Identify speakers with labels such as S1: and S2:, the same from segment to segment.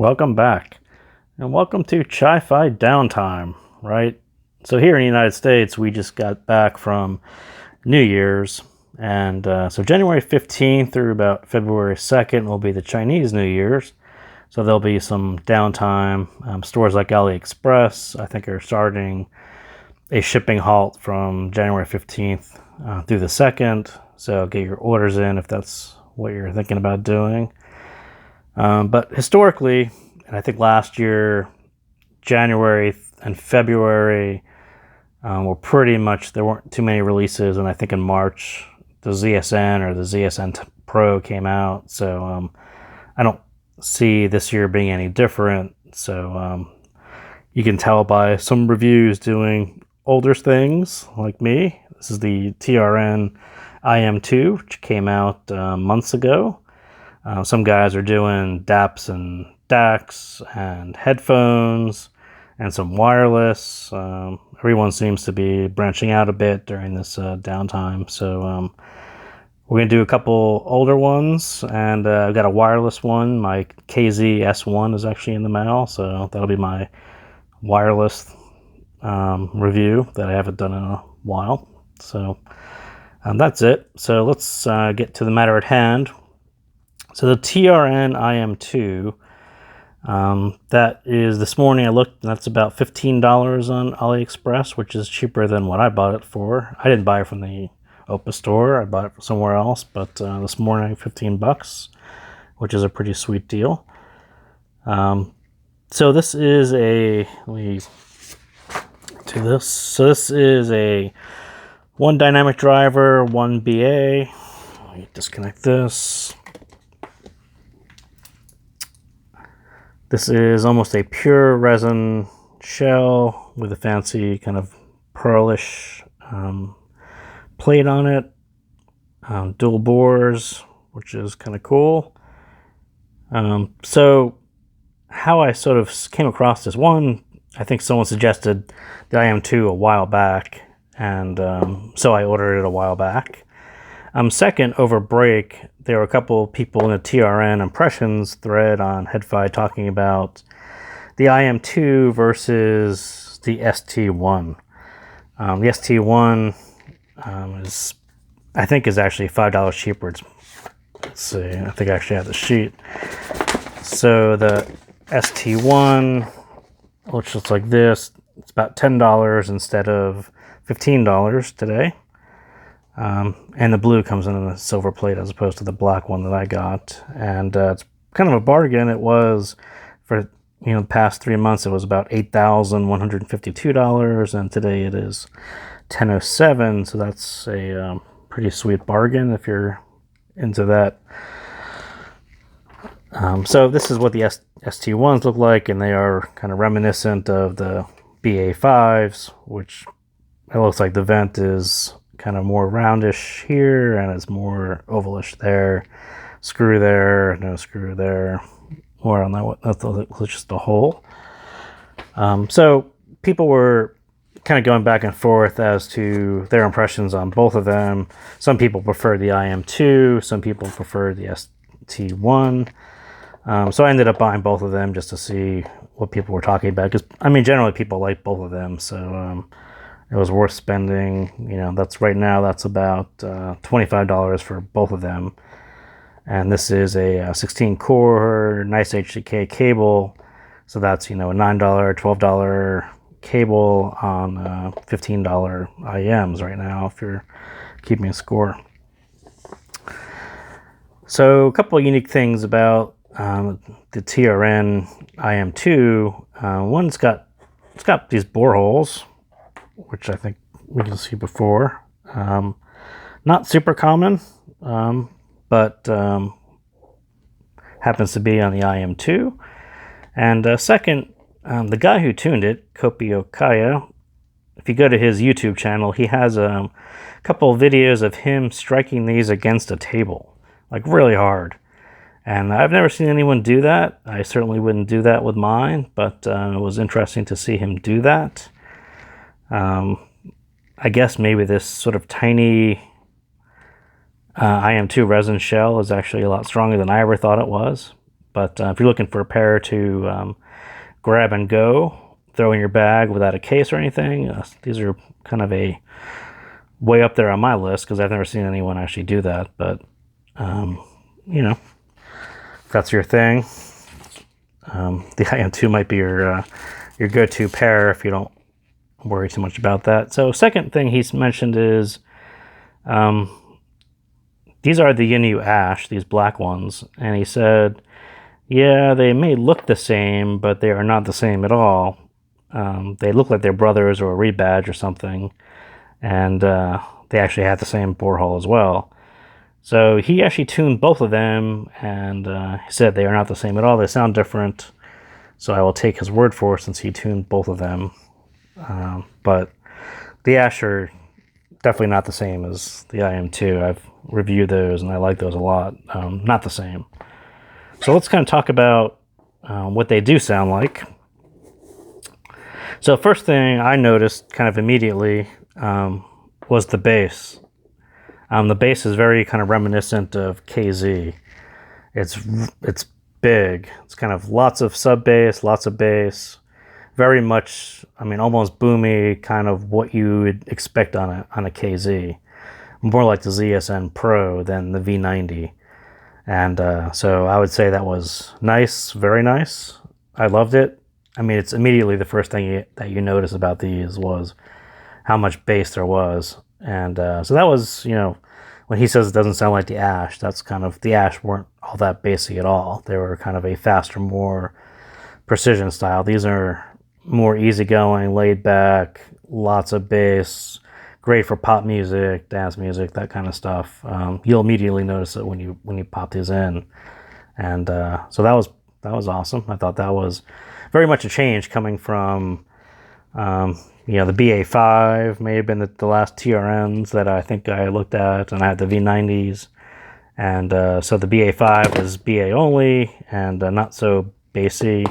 S1: Welcome back, and welcome to Chi-Fi Downtime, right? So here in the United States, we just got back from New Year's, and so January 15th through about February 2nd will be the Chinese New Year's, so there'll be some downtime. Stores like AliExpress, I think, are starting a shipping halt from January 15th through the 2nd, so get your orders in if that's what you're thinking about doing. But historically, and I think last year, January and February were pretty much, there weren't too many releases, and I think in March, the ZSN or the ZSN Pro came out, so I don't see this year being any different. So you can tell by some reviews doing older things like me. This is the TRN IM2, which came out months ago. Some guys are doing DAPs and DACs and headphones and some wireless. Everyone seems to be branching out a bit during this downtime. So we're going to do a couple older ones, and I've got a wireless one. My KZ S1 is actually in the mail, so that'll be my wireless review that I haven't done in a while. So that's it. So let's get to the matter at hand. So the TRN IM2, that is, this morning I looked, and that's about $15 on AliExpress, which is cheaper than what I bought it for. I didn't buy it from the Opus store, I bought it from somewhere else, but this morning, $15, which is a pretty sweet deal. So this is a, let me do this. So this is a one dynamic driver, one BA. Let me disconnect this. This is almost a pure resin shell with a fancy kind of pearlish plate on it. Dual bores, which is kind of cool. So how I sort of came across this one, I think someone suggested the IM2 a while back, and so I ordered it a while back. Second, over break, there were a couple people in the TRN Impressions thread on HeadFi talking about the IM2 versus the ST1. The ST1 is, I think, is actually $5 cheaper. Let's see, I think I actually have the sheet. So the ST1, which looks like this, it's about $10 instead of $15 today. And the blue comes in a silver plate as opposed to the black one that I got. And it's kind of a bargain. It was, for the past 3 months, it was about $8,152, and today it is $1,007. So that's a pretty sweet bargain if you're into that. So this is what the ST1s look like, and they are kind of reminiscent of the BA5s, which it looks like the vent is kind of more roundish here, and it's more ovalish there. Screw there, no screw there. More on that, that's just a hole. So people were kind of going back and forth as to their impressions on both of them. Some people prefer the IM2, some people prefer the ST1. So I ended up buying both of them just to see what people were talking about, because generally people like both of them, so it was worth spending. That's right now, that's about $25 for both of them. And this is a 16 core, nice HDK cable. So that's, a $9, $12 cable on $15 IMs right now, if you're keeping a score. So a couple of unique things about the TRN IM2. One, it's got these bore holes, which I think we can see before. Not super common, but happens to be on the IM2. And second, the guy who tuned it, Kopi Okaya, if you go to his YouTube channel, he has a couple of videos of him striking these against a table, like really hard. And I've never seen anyone do that. I certainly wouldn't do that with mine, but it was interesting to see him do that. I guess maybe this sort of tiny IM2 resin shell is actually a lot stronger than I ever thought it was. But if you're looking for a pair to grab and go, throw in your bag without a case or anything, these are kind of a way up there on my list because I've never seen anyone actually do that. But you know, if that's your thing, the IM2 might be your go-to pair if you don't worry too much about that. So second thing he's mentioned is these are the Inu Ash, these black ones, and he said, yeah, they may look the same, but they are not the same at all. They look like they're brothers or a rebadge or something, and they actually have the same bore hole as well. So he actually tuned both of them, and he said they are not the same at all. They sound different, so I will take his word for it since he tuned both of them. But the Ash are definitely not the same as the IM2. I've reviewed those, and I like those a lot. Not the same. So let's kind of talk about what they do sound like. So first thing I noticed kind of immediately was the bass. The bass is very kind of reminiscent of KZ. It's big. It's kind of lots of sub bass, lots of bass. Very much, I mean, almost boomy, kind of what you would expect on a KZ. More like the ZSN Pro than the V90. And so I would say that was nice, very nice. I loved it. I mean, it's immediately the first thing that you notice about these was how much bass there was. And so that was, you know, when he says it doesn't sound like the Ash, that's kind of, the Ash weren't all that bassy at all. They were kind of a faster, more precision style. These are more easygoing, laid back, lots of bass, great for pop music, dance music, that kind of stuff. You'll immediately notice it when you pop these in. And so that was awesome. I thought that was very much a change coming from you know, the BA5 may have been the last TRNs that I think I looked at, and I had the V90s, and so the BA5 was BA only and not so bassy.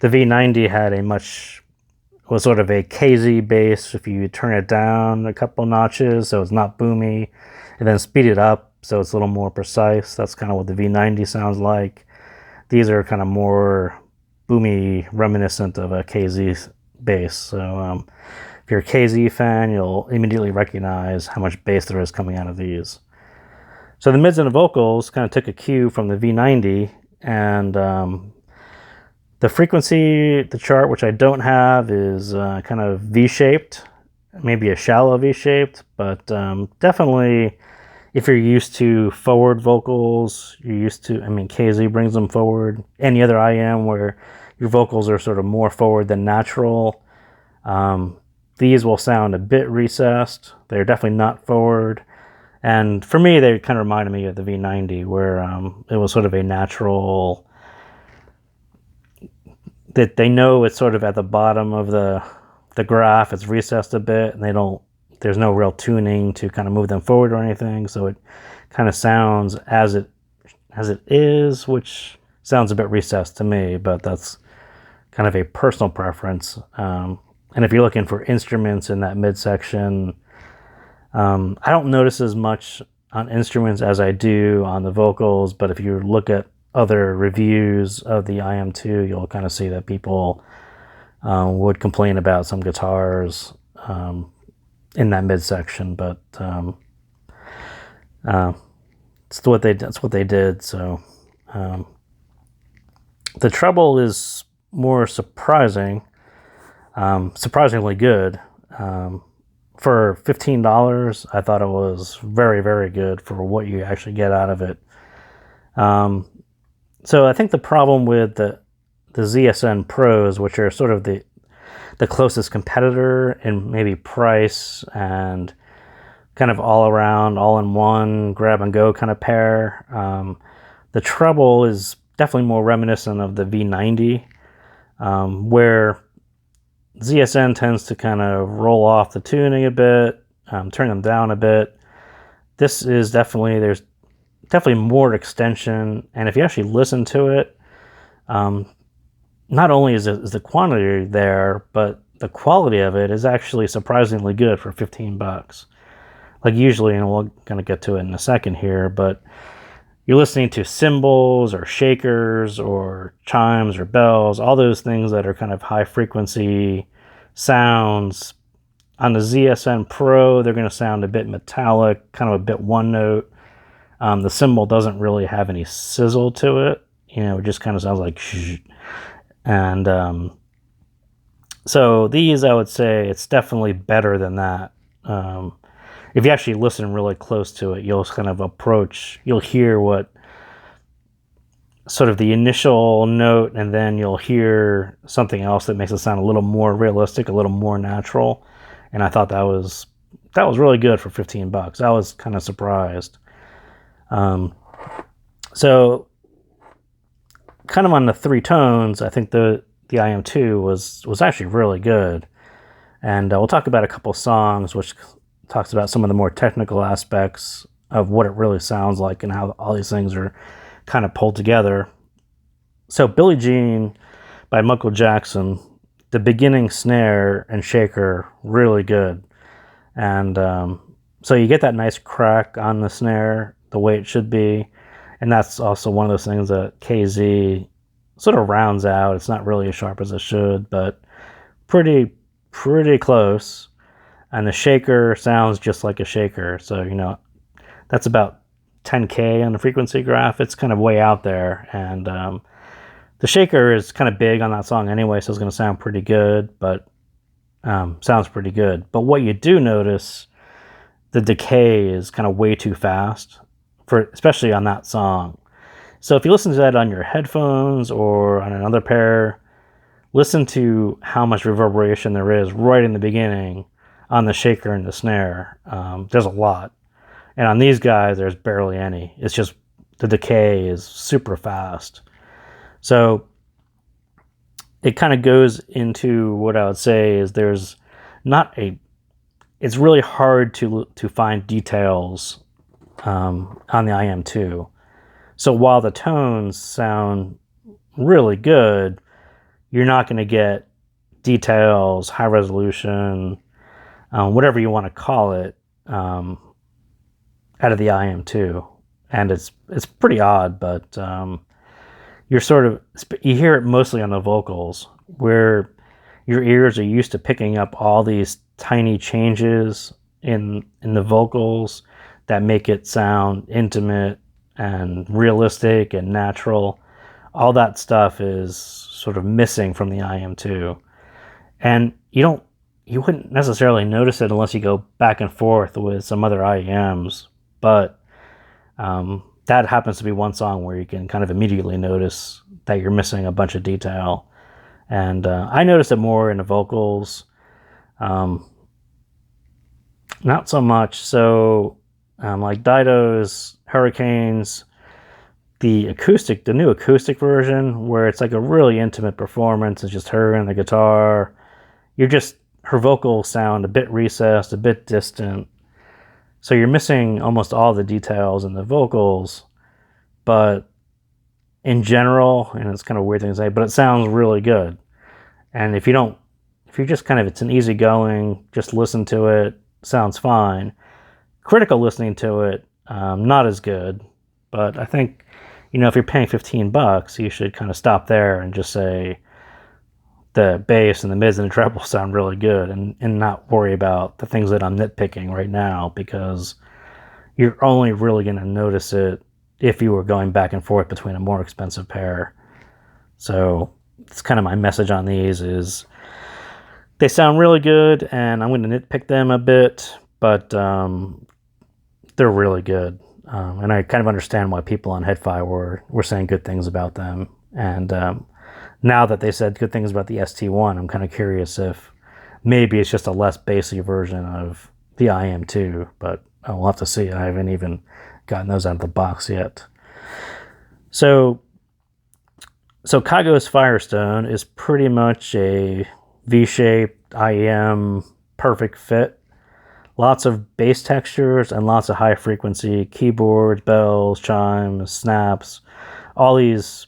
S1: The V90 had was sort of a KZ bass if you turn it down a couple notches, so it's not boomy, and then speed it up so it's a little more precise. That's kind of what the V90 sounds like. These are kind of more boomy, reminiscent of a KZ bass. So if you're a KZ fan, you'll immediately recognize how much bass there is coming out of these. So the mids and the vocals kind of took a cue from the V90, and the frequency, the chart, which I don't have, is kind of V-shaped, maybe a shallow V-shaped, but definitely if you're used to forward vocals, you're used to, I mean, KZ brings them forward. Any other IM where your vocals are sort of more forward than natural, these will sound a bit recessed. They're definitely not forward. And for me, they kind of reminded me of the V90, where it was sort of a natural, that they know it's sort of at the bottom of the graph, it's recessed a bit, and there's no real tuning to kind of move them forward or anything, so it kind of sounds as it is, which sounds a bit recessed to me, but that's kind of a personal preference. And if you're looking for instruments in that midsection, I don't notice as much on instruments as I do on the vocals, but if you look at other reviews of the IM2, you'll kind of see that people would complain about some guitars in that midsection, but that's what they did. So the treble is more surprisingly good. For $15, I thought it was very, very good for what you actually get out of it. So I think the problem with the ZSN Pros, which are sort of the closest competitor in maybe price and kind of all around, all in one, grab and go kind of pair, the treble is definitely more reminiscent of the V90, where ZSN tends to kind of roll off the tuning a bit, turn them down a bit. This is there's definitely more extension, and if you actually listen to it, not only is the quantity there, but the quality of it is actually surprisingly good for $15. Like usually, and we're going to get to it in a second here, but you're listening to cymbals or shakers or chimes or bells, all those things that are kind of high frequency sounds. On the ZSN Pro, they're going to sound a bit metallic, kind of a bit one note. The cymbal doesn't really have any sizzle to it. It just kind of sounds like shh. And so these, I would say, it's definitely better than that. If you actually listen really close to it, you'll kind of you'll hear what sort of the initial note, and then you'll hear something else that makes it sound a little more realistic, a little more natural. And I thought that was really good for $15. I was kind of surprised. So kind of on the three tones, I think the IM2 was actually really good. And we'll talk about a couple songs, which talks about some of the more technical aspects of what it really sounds like and how all these things are kind of pulled together. So Billie Jean by Michael Jackson, the beginning snare and shaker, really good. And so you get that nice crack on the snare the way it should be. And that's also one of those things that KZ sort of rounds out. It's not really as sharp as it should, but pretty close. And the shaker sounds just like a shaker. So, that's about 10K on the frequency graph. It's kind of way out there. And the shaker is kind of big on that song anyway, so it's going to sound pretty good, but sounds pretty good. But what you do notice, the decay is kind of way too fast, especially on that song. So if you listen to that on your headphones or on another pair, listen to how much reverberation there is right in the beginning on the shaker and the snare. There's a lot. And on these guys, there's barely any. It's just the decay is super fast. So it kind of goes into what I would say is it's really hard to find details on the IM2. So while the tones sound really good, you're not going to get details, high resolution, whatever you want to call it, out of the IM2. And it's pretty odd, but you hear it mostly on the vocals, where your ears are used to picking up all these tiny changes in the vocals that make it sound intimate and realistic and natural. All that stuff is sort of missing from the IM2. And you wouldn't necessarily notice it unless you go back and forth with some other IEMs, but that happens to be one song where you can kind of immediately notice that you're missing a bunch of detail. And I noticed it more in the vocals, not so much. So like Dido's Hurricanes, the new acoustic version, where it's like a really intimate performance, it's just her and the guitar, her vocals sound a bit recessed, a bit distant. So you're missing almost all the details in the vocals, but in general, and it's kind of a weird thing to say, but it sounds really good. And if you're just kind of, it's an easygoing, just listen to it, sounds fine. Critical listening to it, not as good. But I think, if you're paying $15, you should kind of stop there and just say the bass and the mids and the treble sound really good, and not worry about the things that I'm nitpicking right now, because you're only really going to notice it if you were going back and forth between a more expensive pair. So it's kind of my message on these is they sound really good, and I'm going to nitpick them a bit, but they're really good. And I kind of understand why people on HeadFi were saying good things about them. And now that they said good things about the ST1, I'm kind of curious if maybe it's just a less bassy version of the IM2, but we'll have to see. I haven't even gotten those out of the box yet. So Kago's Firestone is pretty much a V-shaped IEM perfect fit. Lots of bass textures and lots of high frequency keyboards, bells, chimes, snaps. All these,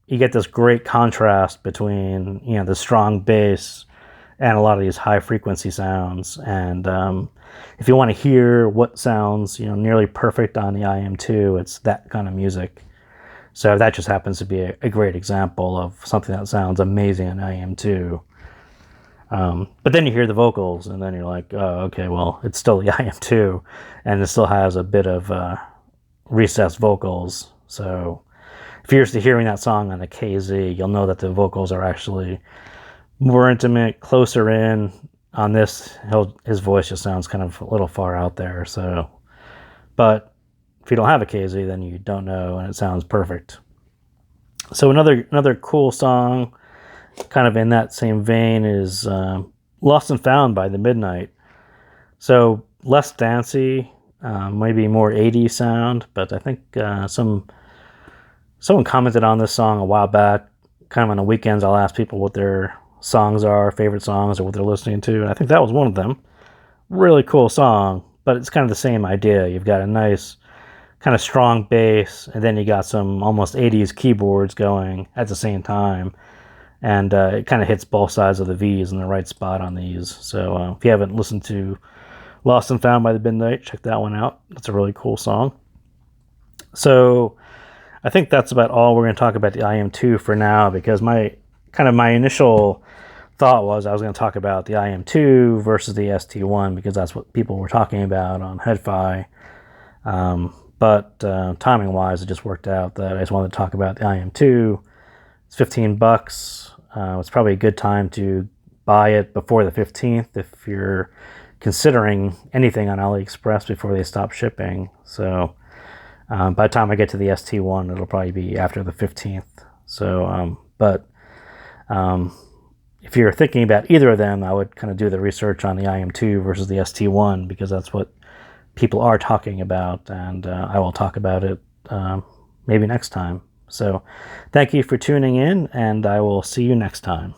S1: you get this great contrast between, the strong bass and a lot of these high frequency sounds. And if you want to hear what sounds, nearly perfect on the IM2, it's that kind of music. So that just happens to be a great example of something that sounds amazing on IM2. But then you hear the vocals, and then you're like, oh, okay, well, it's still the IM2, and it still has a bit of recessed vocals. So if you're used to hearing that song on the KZ, you'll know that the vocals are actually more intimate, closer in. On this, his voice just sounds kind of a little far out there. So, but if you don't have a KZ, then you don't know, and it sounds perfect. So another cool song, kind of in that same vein, is "Lost and Found" by The Midnight. So less dancey, maybe more 80s sound, but I think someone commented on this song a while back. Kind of on the weekends, I'll ask people what their songs are, favorite songs, or what they're listening to, and I think that was one of them. Really cool song, but it's kind of the same idea. You've got a nice kind of strong bass, and then you got some almost 80s keyboards going at the same time, and it kind of hits both sides of the V's in the right spot on these. So if you haven't listened to Lost and Found by The Midnight, check that one out. It's a really cool song. So I think that's about all we're going to talk about the IM2 for now, because my initial thought was I was going to talk about the IM2 versus the ST1, because that's what people were talking about on HeadFi. But timing wise, it just worked out that I just wanted to talk about the IM2. It's $15. It's probably a good time to buy it before the 15th if you're considering anything on AliExpress before they stop shipping. So by the time I get to the ST1, it'll probably be after the 15th. So, if you're thinking about either of them, I would kind of do the research on the IM2 versus the ST1, because that's what people are talking about, and I will talk about it maybe next time. So thank you for tuning in, and I will see you next time.